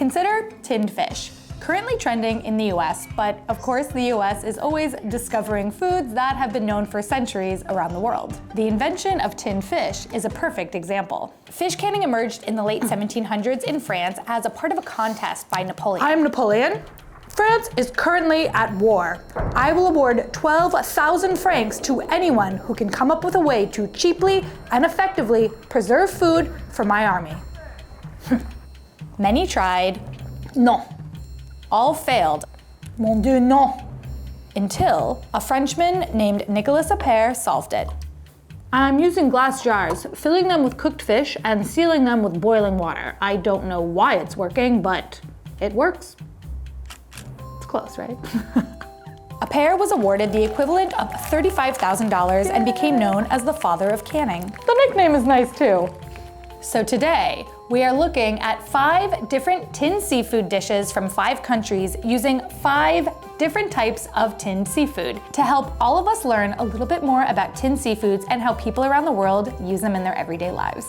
Consider tinned fish. Currently trending in the US, but of course the US is always discovering foods that have been known for centuries around the world. The invention of tinned fish is a perfect example. Fish canning emerged in the late 1700s in France as a part of a contest by Napoleon. I'm Napoleon. France is currently at war. I will award 12,000 francs to anyone who can come up with a way to cheaply and effectively preserve food for my army. Many tried. Non. All failed. Mon Dieu, non. Until a Frenchman named Nicolas Appert solved it. I'm using glass jars, filling them with cooked fish and sealing them with boiling water. I don't know why it's working, but it works. It's close, right? Appert was awarded the equivalent of $35,000 and became known as the father of canning. The nickname is nice too. So today, we are looking at 5 different tinned seafood dishes from 5 countries using 5 different types of tinned seafood to help all of us learn a little bit more about tinned seafoods and how people around the world use them in their everyday lives.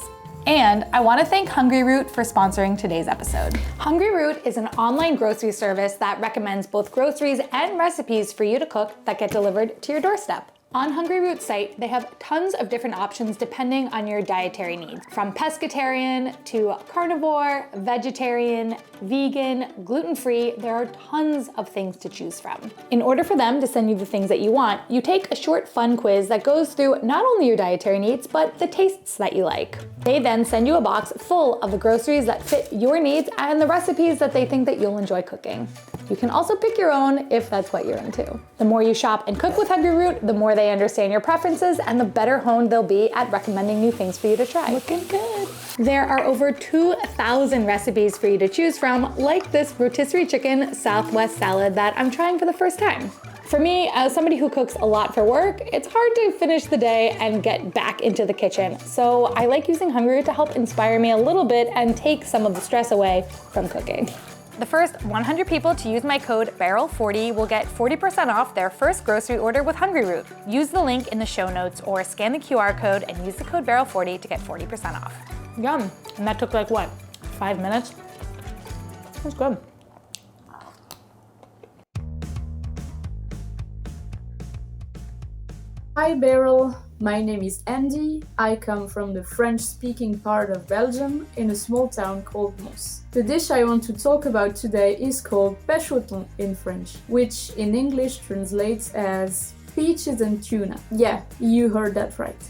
And I want to thank Hungry Root for sponsoring today's episode. Hungry Root is an online grocery service that recommends both groceries and recipes for you to cook that get delivered to your doorstep. On Hungry Root's site, they have tons of different options depending on your dietary needs. From pescatarian to carnivore, vegetarian, vegan, gluten-free, there are tons of things to choose from. In order for them to send you the things that you want, you take a short fun quiz that goes through not only your dietary needs, but the tastes that you like. They then send you a box full of the groceries that fit your needs and the recipes that they think that you'll enjoy cooking. You can also pick your own if that's what you're into. The more you shop and cook with Hungry Root, the more they understand your preferences and the better honed they'll be at recommending new things for you to try. Looking good. There are over 2,000 recipes for you to choose from, like this rotisserie chicken Southwest salad that I'm trying for the first time. For me, as somebody who cooks a lot for work, it's hard to finish the day and get back into the kitchen. So I like using Hungry Root to help inspire me a little bit and take some of the stress away from cooking. The first 100 people to use my code BERYL40 will get 40% off their first grocery order with Hungry Root. Use the link in the show notes or scan the QR code and use the code BERYL40 to get 40% off. Yum. And that took like what, 5 minutes? That's good. Hi Beryl, my name is Andie. I come from the French-speaking part of Belgium in a small town called Mons. The dish I want to talk about today is called Pêches au thon in French, which in English translates as peaches and tuna. Yeah, you heard that right.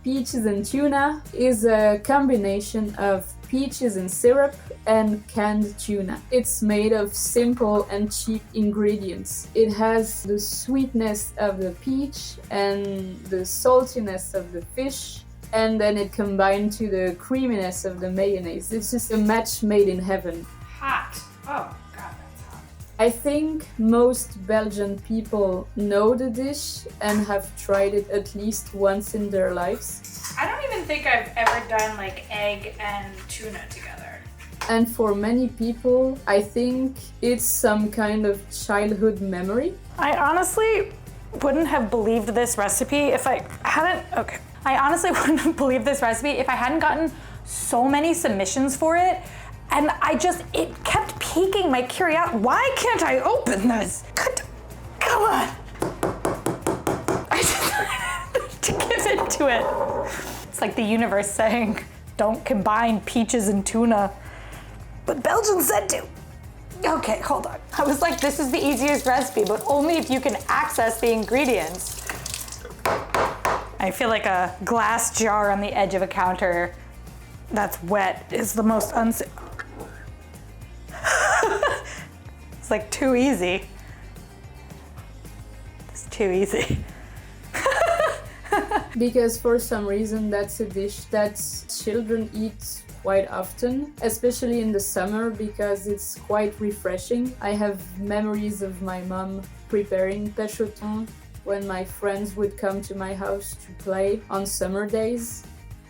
Peaches and tuna is a combination of peaches and syrup and canned tuna. It's made of simple and cheap ingredients. It has the sweetness of the peach and the saltiness of the fish, and then it combined to the creaminess of the mayonnaise. It's just a match made in heaven. Hot. Oh God, that's hot. I think most Belgian people know the dish and have tried it at least once in their lives. I don't even think I've ever done like egg and tuna together. And for many people, I think it's some kind of childhood memory. I honestly wouldn't have believed this recipe if I hadn't, I honestly wouldn't have believed this recipe if I hadn't gotten so many submissions for it. And it kept piquing my curiosity. Why can't I open this? Come on. I just to give into it. It's like the universe saying, don't combine peaches and tuna. But Belgian said to. Okay, hold on. I was like, this is the easiest recipe, but only if you can access the ingredients. I feel like a glass jar on the edge of a counter that's wet is the most unsafe. It's like too easy. It's too easy. Because for some reason that's a dish that children eat quite often, especially in the summer because it's quite refreshing. I have memories of my mom preparing pêches au thon when my friends would come to my house to play on summer days.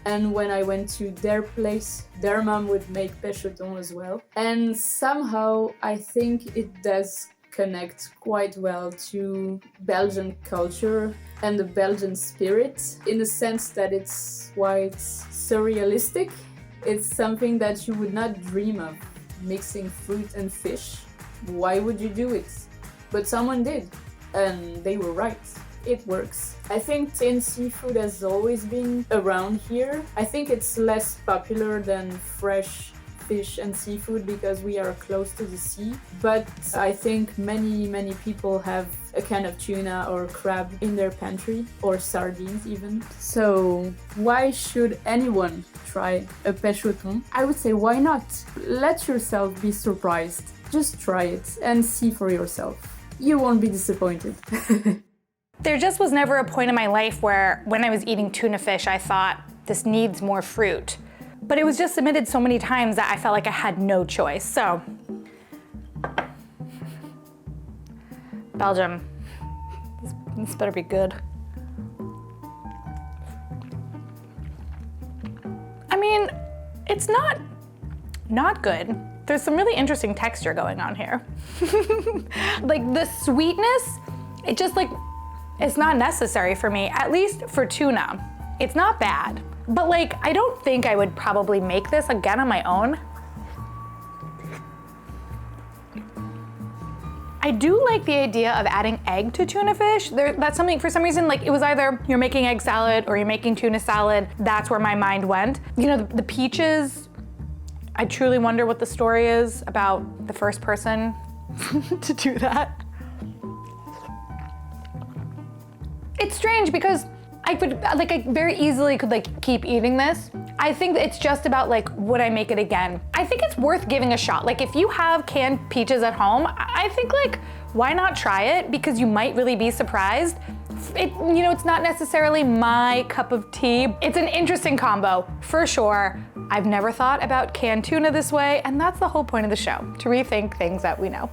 And when I went to their place, their mom would make pêches au thon as well. And somehow I think it does connect quite well to Belgian culture and the Belgian spirit in the sense that it's quite surrealistic. It's something that you would not dream of mixing fruit and fish. Why would you do it? But someone did, and they were right. It works. I think tinned seafood has always been around here. I think it's less popular than fresh fish and seafood because we are close to the sea, but I think many people have a can of tuna or crab in their pantry, or sardines even. So why should anyone try a pêche au thon? I would say why not? Let yourself be surprised. Just try it and see for yourself. You won't be disappointed. There just was never a point in my life where when I was eating tuna fish, I thought, this needs more fruit. But it was just submitted so many times that I felt like I had no choice. So, Belgium, this better be good. I mean, it's not good. There's some really interesting texture going on here. Like the sweetness, it just like, it's not necessary for me, at least for tuna. It's not bad. But like, I don't think I would probably make this again on my own. I do like the idea of adding egg to tuna fish. That's something, for some reason, like it was either you're making egg salad or you're making tuna salad. That's where my mind went. You know, the Pêches, I truly wonder what the story is about the first person to do that. It's strange because I very easily could like keep eating this. I think that it's just about like, would I make it again? I think it's worth giving a shot. Like if you have canned peaches at home, I think like, why not try it? Because you might really be surprised. It's not necessarily my cup of tea. It's an interesting combo, for sure. I've never thought about canned tuna this way, and that's the whole point of the show, to rethink things that we know.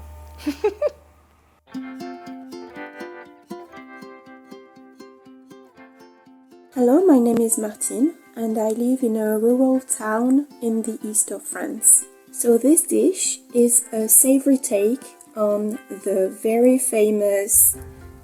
Hello, my name is Martine and I live in a rural town in the east of France. So this dish is a savory take on the very famous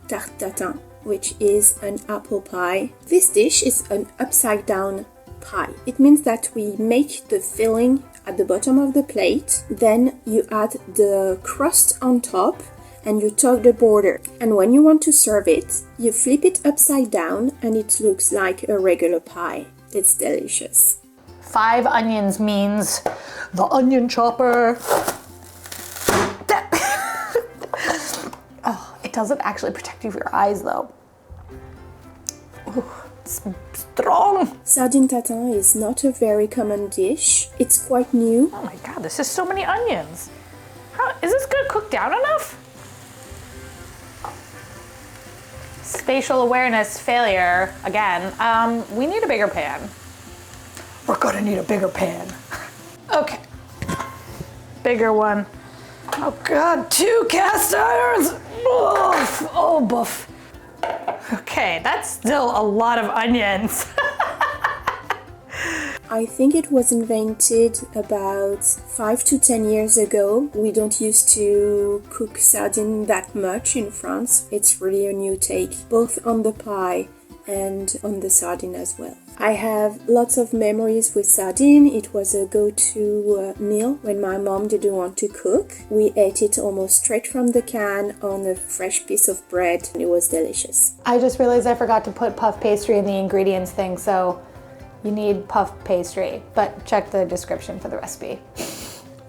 Tarte Tatin, which is an apple pie. This dish is an upside down pie. It means that we make the filling at the bottom of the plate, then you add the crust on top and you tuck the border. And when you want to serve it, you flip it upside down and it looks like a regular pie. It's delicious. 5 onions means the onion chopper. Oh, it doesn't actually protect you from your eyes though. Ooh, it's strong. Sardine tatin is not a very common dish. It's quite new. Oh my God, this is so many onions. Is this gonna cook down enough? Spatial awareness failure again. We need a bigger pan. We're gonna need a bigger pan. Okay, bigger one. Oh God, 2 cast irons. Oof. Oh, boof. Okay, that's still a lot of onions. I think it was invented about 5 to 10 years ago. We don't used to cook sardine that much in France. It's really a new take, both on the pie and on the sardine as well. I have lots of memories with sardine. It was a go-to meal when my mom didn't want to cook. We ate it almost straight from the can on a fresh piece of bread. It was delicious. I just realized I forgot to put puff pastry in the ingredients thing, so you need puff pastry, but check the description for the recipe.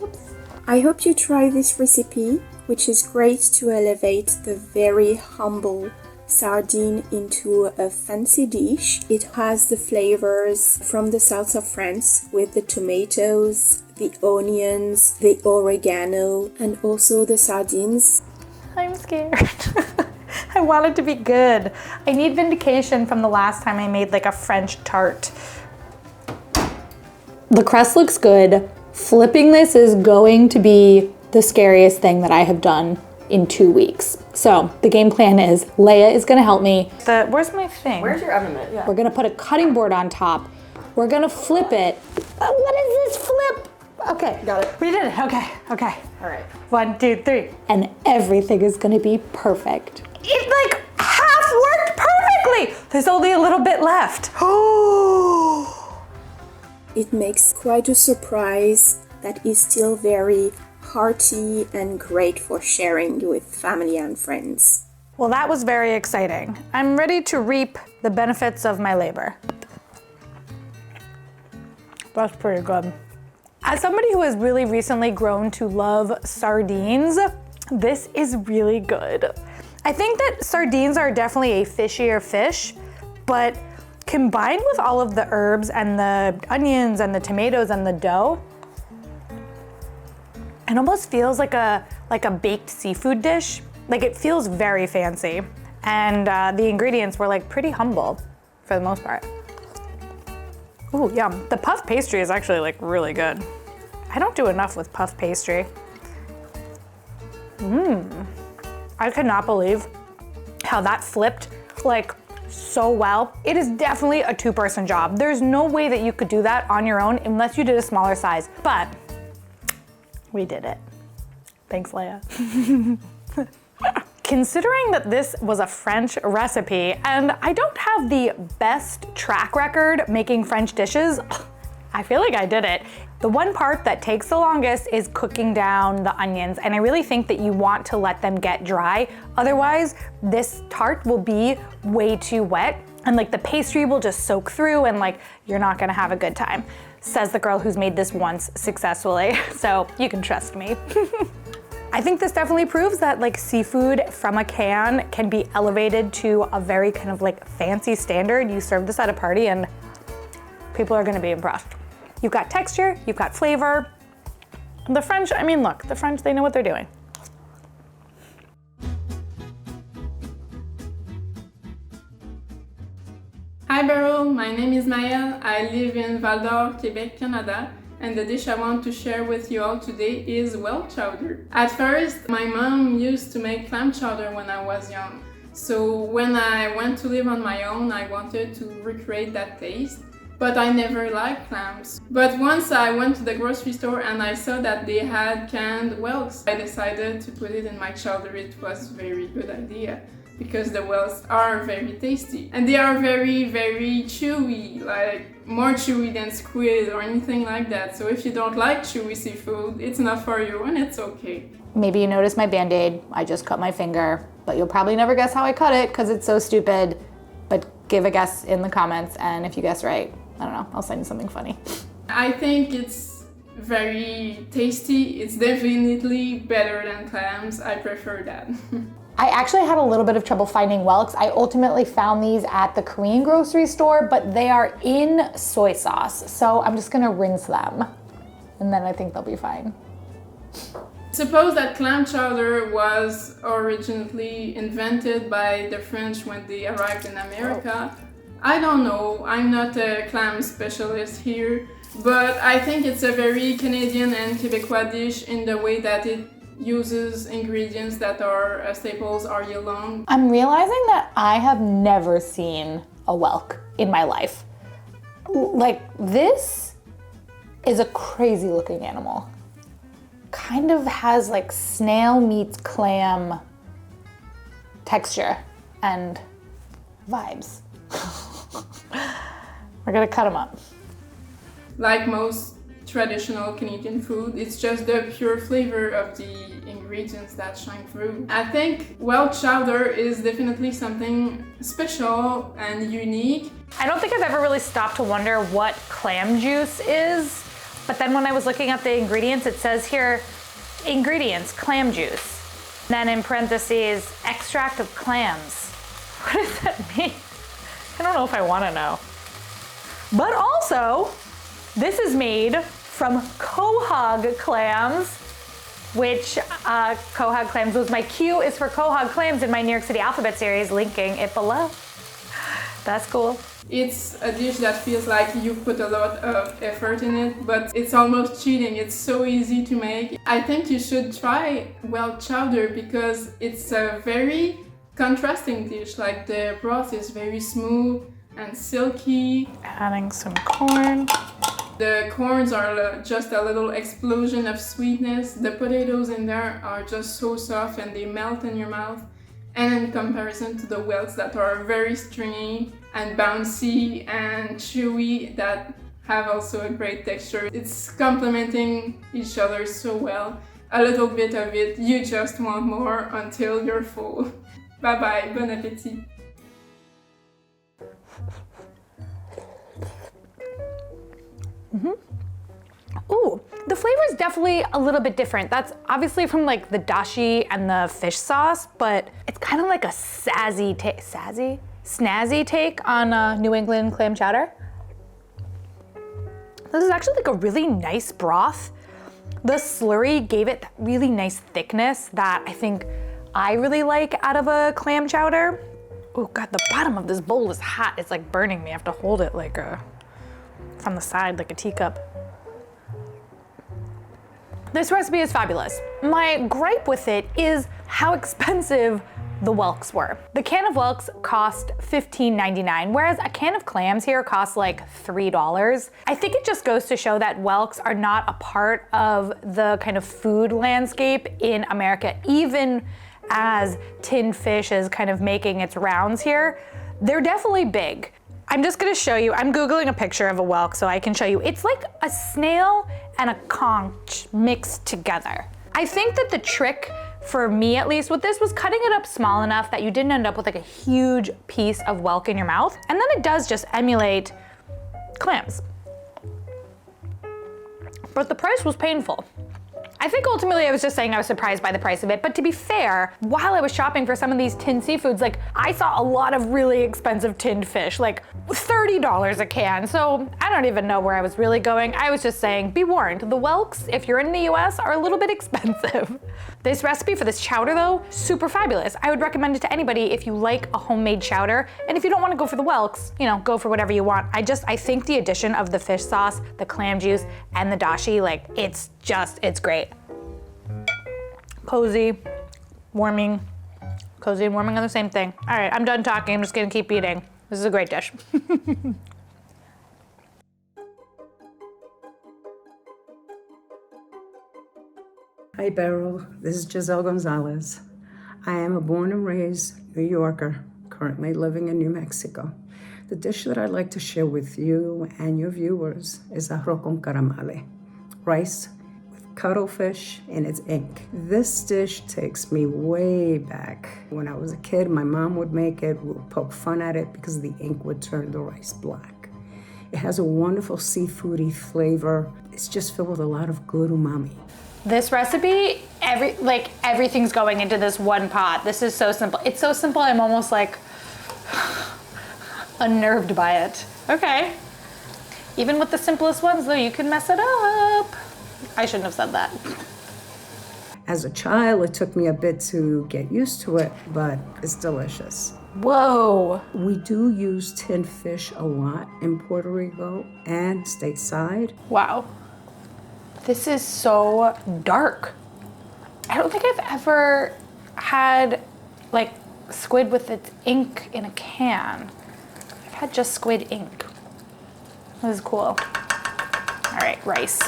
Whoops. I hope you try this recipe, which is great to elevate the very humble sardine into a fancy dish. It has the flavors from the south of France with the tomatoes, the onions, the oregano, and also the sardines. I'm scared. I want it to be good. I need vindication from the last time I made like a French tart. The crust looks good. Flipping this is going to be the scariest thing that I have done in 2 weeks. So the game plan is Leia is gonna help me. Where's my thing? Where's your oven mitt? Yeah. We're gonna put a cutting board on top. We're gonna flip it. What is this flip? Okay. Got it. We did it, okay. All right. 1, 2, 3. And everything is gonna be perfect. It like half worked perfectly. There's only a little bit left. Oh. It makes quite a surprise that is still very hearty and great for sharing with family and friends. Well, that was very exciting. I'm ready to reap the benefits of my labor. That's pretty good. As somebody who has really recently grown to love sardines, this is really good. I think that sardines are definitely a fishier fish, but combined with all of the herbs and the onions and the tomatoes and the dough, it almost feels like a baked seafood dish. Like, it feels very fancy. And the ingredients were like pretty humble for the most part. Ooh, yum. The puff pastry is actually like really good. I don't do enough with puff pastry. I could not believe how that flipped like so well. It is definitely a two-person job. There's no way that you could do that on your own unless you did a smaller size, but we did it. Thanks, Leia. Considering that this was a French recipe and I don't have the best track record making French dishes, I feel like I did it. The one part that takes the longest is cooking down the onions, and I really think that you want to let them get dry. Otherwise, this tart will be way too wet and like the pastry will just soak through and like you're not gonna have a good time. Says the girl who's made this once successfully, so you can trust me. I think this definitely proves that like seafood from a can be elevated to a very kind of like fancy standard. You serve this at a party and people are gonna be impressed. You've got texture, you've got flavor. The French, I mean, look, the French, they know what they're doing. Hi Beryl, my name is Mael. I live in Val d'Or, Quebec, Canada, and the dish I want to share with you all today is Whelk chowder. At first, my mom used to make clam chowder when I was young. So when I went to live on my own, I wanted to recreate that taste. But I never liked clams. But once I went to the grocery store and I saw that they had canned whelks, I decided to put it in my chowder. It was a very good idea because the whelks are very tasty. And they are very, very chewy, like more chewy than squid or anything like that. So if you don't like chewy seafood, it's not for you and it's okay. Maybe you noticed my Band-Aid. I just cut my finger, but you'll probably never guess how I cut it because it's so stupid. But give a guess in the comments, and if you guess right, I don't know, I'll send you something funny. I think it's very tasty. It's definitely better than clams. I prefer that. I actually had a little bit of trouble finding whelks. I ultimately found these at the Korean grocery store, but they are in soy sauce. So I'm just gonna rinse them, and then I think they'll be fine. Suppose that clam chowder was originally invented by the French when they arrived in America. I don't know, I'm not a clam specialist here, but I think it's a very Canadian and Quebecois dish in the way that it uses ingredients that are staples all year long. I'm realizing that I have never seen a whelk in my life. Like, this is a crazy looking animal. Kind of has like snail meets clam texture and vibes. We're gonna cut them up. Like most traditional Canadian food, it's just the pure flavor of the ingredients that shine through. I think Whelk chowder is definitely something special and unique. I don't think I've ever really stopped to wonder what clam juice is, but then when I was looking at the ingredients, it says here, ingredients, clam juice. Then in parentheses, extract of clams. What does that mean? I don't know if I want to know. But also, this is made from quahog clams, which quahog clams was my cue is for quahog clams in my New York City alphabet series, linking it below. That's cool. It's a dish that feels like you put a lot of effort in it, but it's almost cheating. It's so easy to make. I think you should try Whelk chowder because it's a very contrasting dish. Like the broth is very smooth and silky. Adding some corn. The corns are just a little explosion of sweetness. The potatoes in there are just so soft and they melt in your mouth. And in comparison to the whelks that are very stringy and bouncy and chewy, that have also a great texture. It's complementing each other so well. A little bit of it, you just want more until you're full. Bye bye, bon appétit. Ooh, the flavor is definitely a little bit different. That's obviously from like the dashi and the fish sauce, but it's kind of like a snazzy take on New England clam chowder. This is actually like a really nice broth. The slurry gave it that really nice thickness that I think I really like out of a clam chowder. Oh God, the bottom of this bowl is hot. It's like burning me. I have to hold it like from the side like a teacup. This recipe is fabulous. My gripe with it is how expensive the whelks were. The can of whelks cost $15.99, whereas a can of clams here costs like $3. I think it just goes to show that whelks are not a part of the kind of food landscape in America, even as tinned fish is kind of making its rounds here. They're definitely big. I'm just gonna show you, I'm Googling a picture of a whelk so I can show you. It's like a snail and a conch mixed together. I think that the trick, for me at least, with this was cutting it up small enough that you didn't end up with like a huge piece of whelk in your mouth. And then it does just emulate clams. But the price was painful. I think ultimately I was just saying I was surprised by the price of it, but to be fair, while I was shopping for some of these tinned seafoods, like I saw a lot of really expensive tinned fish, like $30 a can, so I don't even know where I was really going. I was just saying, be warned, the whelks, if you're in the US, are a little bit expensive. This recipe for this chowder though, super fabulous. I would recommend it to anybody if you like a homemade chowder, and if you don't want to go for the whelks, you know, go for whatever you want. I think the addition of the fish sauce, the clam juice, and the dashi, like it's great. Cozy, warming. Cozy and warming are the same thing. All right, I'm done talking. I'm just gonna keep eating. This is a great dish. Hi Beryl, this is Giselle Gonzalez. I am a born and raised New Yorker, currently living in New Mexico. The dish that I'd like to share with you and your viewers is arroz con calamari, rice with cuttlefish in its ink. This dish takes me way back. When I was a kid, my mom would make it, we would poke fun at it because the ink would turn the rice black. It has a wonderful seafoody flavor. It's just filled with a lot of good umami. This recipe, everything's going into this one pot. This is so simple. It's so simple, I'm almost like unnerved by it. Okay. Even with the simplest ones though, you can mess it up. I shouldn't have said that. As a child, it took me a bit to get used to it, but it's delicious. Whoa. We do use tinned fish a lot in Puerto Rico and stateside. Wow. This is so dark. I don't think I've ever had like squid with its ink in a can. I've had just squid ink. This is cool. All right, rice.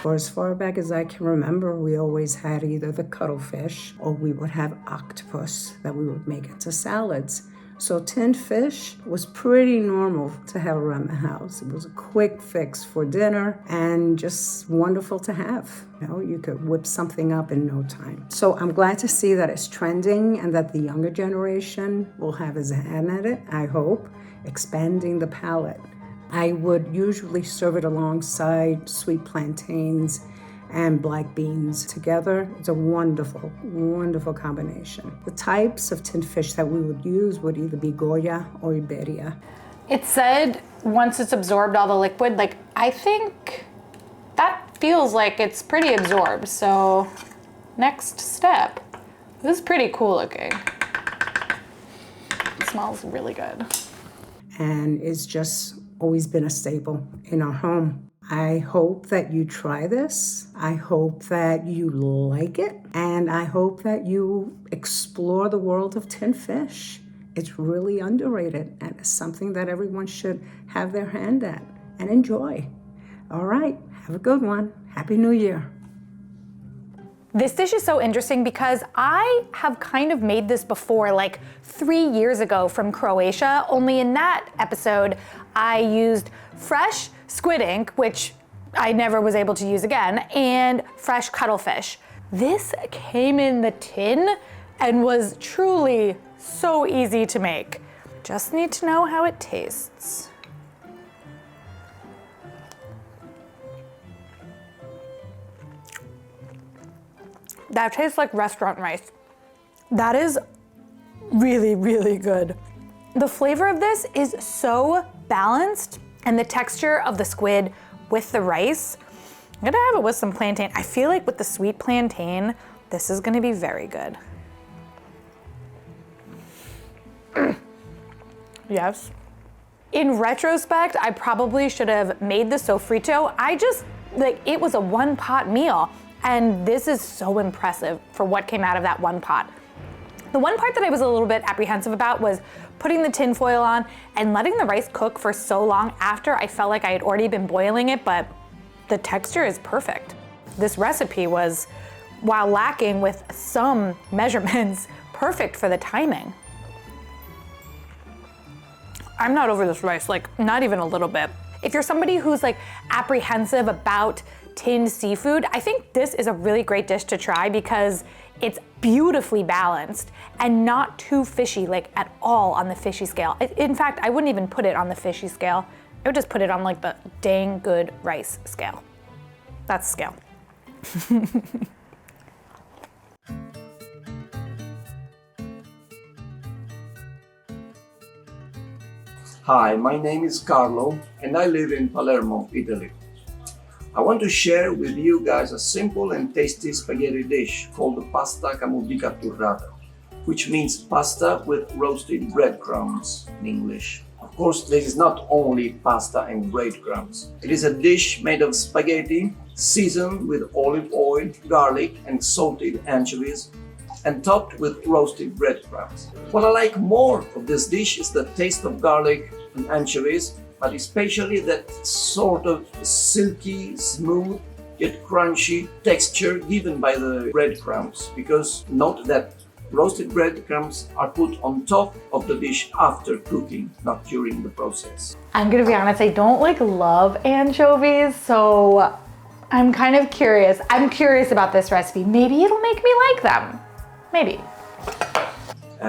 For as far back as I can remember, we always had either the cuttlefish or we would have octopus that we would make into salads. So tinned fish was pretty normal to have around the house. It was a quick fix for dinner and just wonderful to have. You know, you could whip something up in no time. So I'm glad to see that it's trending and that the younger generation will have his hand at it, I hope, expanding the palate. I would usually serve it alongside sweet plantains and black beans together. It's a wonderful, wonderful combination. The types of tinned fish that we would use would either be Goya or Iberia. It said once it's absorbed all the liquid, like I think that feels like it's pretty absorbed. So next step, this is pretty cool looking. It smells really good. And it's just always been a staple in our home. I hope that you try this. I hope that you like it. And I hope that you explore the world of tinned fish. It's really underrated and it's something that everyone should have their hand at and enjoy. All right, have a good one. Happy New Year. This dish is so interesting because I have kind of made this before, like 3 years ago from Croatia, only in that episode, I used fresh squid ink, which I never was able to use again, and fresh cuttlefish. This came in the tin and was truly so easy to make. Just need to know how it tastes. That tastes like restaurant rice. That is really, really good. The flavor of this is so balanced, and the texture of the squid with the rice. I'm gonna have it with some plantain. I feel like with the sweet plantain, this is gonna be very good. Yes. In retrospect, I probably should have made the sofrito. It was a one pot meal, and this is so impressive for what came out of that one pot. The one part that I was a little bit apprehensive about was putting the tin foil on and letting the rice cook for so long after I felt like I had already been boiling it, but the texture is perfect. This recipe was, while lacking with some measurements, perfect for the timing. I'm not over this rice, like not even a little bit. If you're somebody who's like apprehensive about tinned seafood, I think this is a really great dish to try because it's beautifully balanced and not too fishy, like at all on the fishy scale. In fact, I wouldn't even put it on the fishy scale. I would just put it on like the dang good rice scale. That's scale. Hi, my name is Carlo and I live in Palermo, Italy. I want to share with you guys a simple and tasty spaghetti dish called pasta Muddica Atturrata, which means pasta with roasted breadcrumbs in English. Of course, this is not only pasta and breadcrumbs. It is a dish made of spaghetti seasoned with olive oil, garlic and salted anchovies, and topped with roasted breadcrumbs. What I like more of this dish is the taste of garlic and anchovies, but especially that sort of silky, smooth, yet crunchy texture given by the breadcrumbs. Because note that roasted breadcrumbs are put on top of the dish after cooking, not during the process. I'm gonna be honest, I don't love anchovies, so I'm kind of curious. I'm curious about this recipe. Maybe it'll make me like them. Maybe.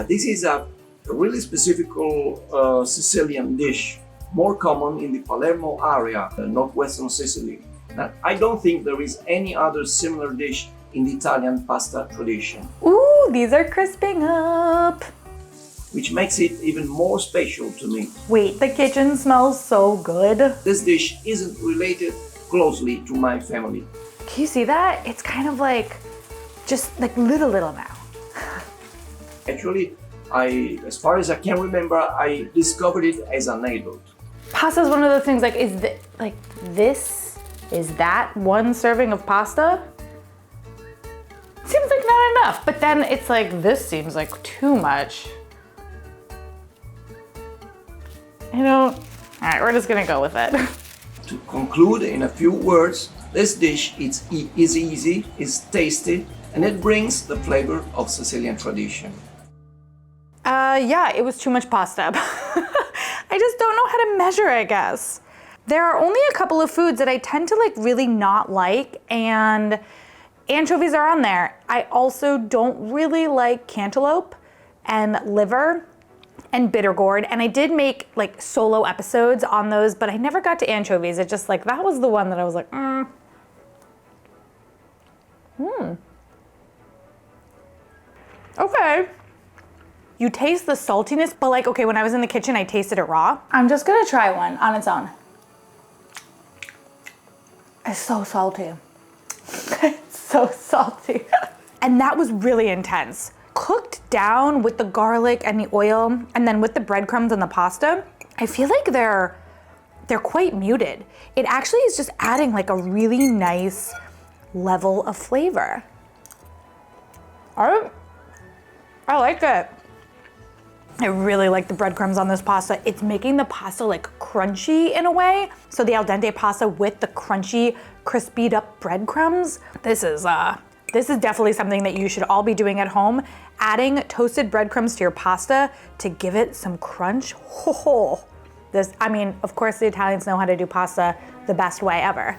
This is a really specific Sicilian dish, more common in the Palermo area, northwestern Sicily. Now, I don't think there is any other similar dish in the Italian pasta tradition. Ooh, these are crisping up. Which makes it even more special to me. Wait, the kitchen smells so good. This dish isn't related closely to my family. Can you see that? It's kind of like, just like little now. Actually, as far as I can remember, I discovered it as an adult. Pasta is one of those things is that one serving of pasta? Seems like not enough, but then it's like, this seems like too much. All right, we're just gonna go with it. To conclude in a few words, this dish is easy, is tasty, and it brings the flavor of Sicilian tradition. Yeah, it was too much pasta. I just don't know how to measure, I guess. There are only a couple of foods that I tend to really not like, and anchovies are on there. I also don't really like cantaloupe and liver and bitter gourd, and I did make solo episodes on those, but I never got to anchovies. It just that was the one that I was like, Okay. You taste the saltiness, but okay, when I was in the kitchen, I tasted it raw. I'm just gonna try one on its own. It's so salty. It's so salty. And that was really intense. Cooked down with the garlic and the oil, and then with the breadcrumbs and the pasta, I feel like they're quite muted. It actually is just adding a really nice level of flavor. I like it. I really like the breadcrumbs on this pasta. It's making the pasta crunchy in a way. So the al dente pasta with the crunchy, crispied up breadcrumbs. This is This is definitely something that you should all be doing at home. Adding toasted breadcrumbs to your pasta to give it some crunch. This, I mean, of course the Italians know how to do pasta the best way ever.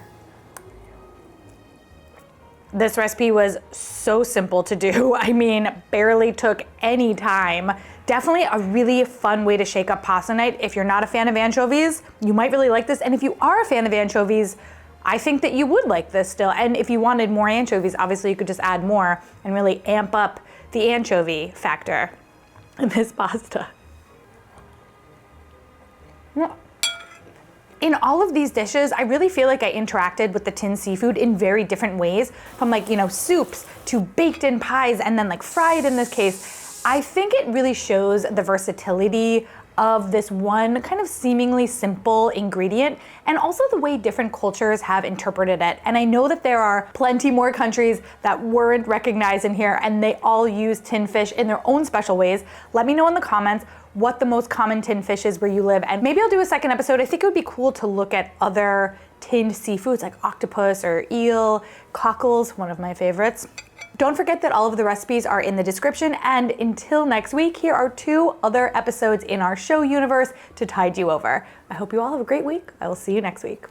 This recipe was so simple to do. I mean, barely took any time. Definitely a really fun way to shake up pasta night. If you're not a fan of anchovies, you might really like this. And if you are a fan of anchovies, I think that you would like this still. And if you wanted more anchovies, obviously you could just add more and really amp up the anchovy factor in this pasta. In all of these dishes, I really feel like I interacted with the tinned seafood in very different ways, from like, you know, soups to baked in pies and then like fried in this case. I think it really shows the versatility of this one kind of seemingly simple ingredient, and also the way different cultures have interpreted it. And I know that there are plenty more countries that weren't recognized in here, and they all use tinned fish in their own special ways. Let me know in the comments what the most common tinned fish is where you live, and maybe I'll do a second episode. I think it would be cool to look at other tinned seafoods like octopus or eel, cockles, one of my favorites. Don't forget that all of the recipes are in the description, and until next week, here are 2 other episodes in our show universe to tide you over. I hope you all have a great week. I will see you next week.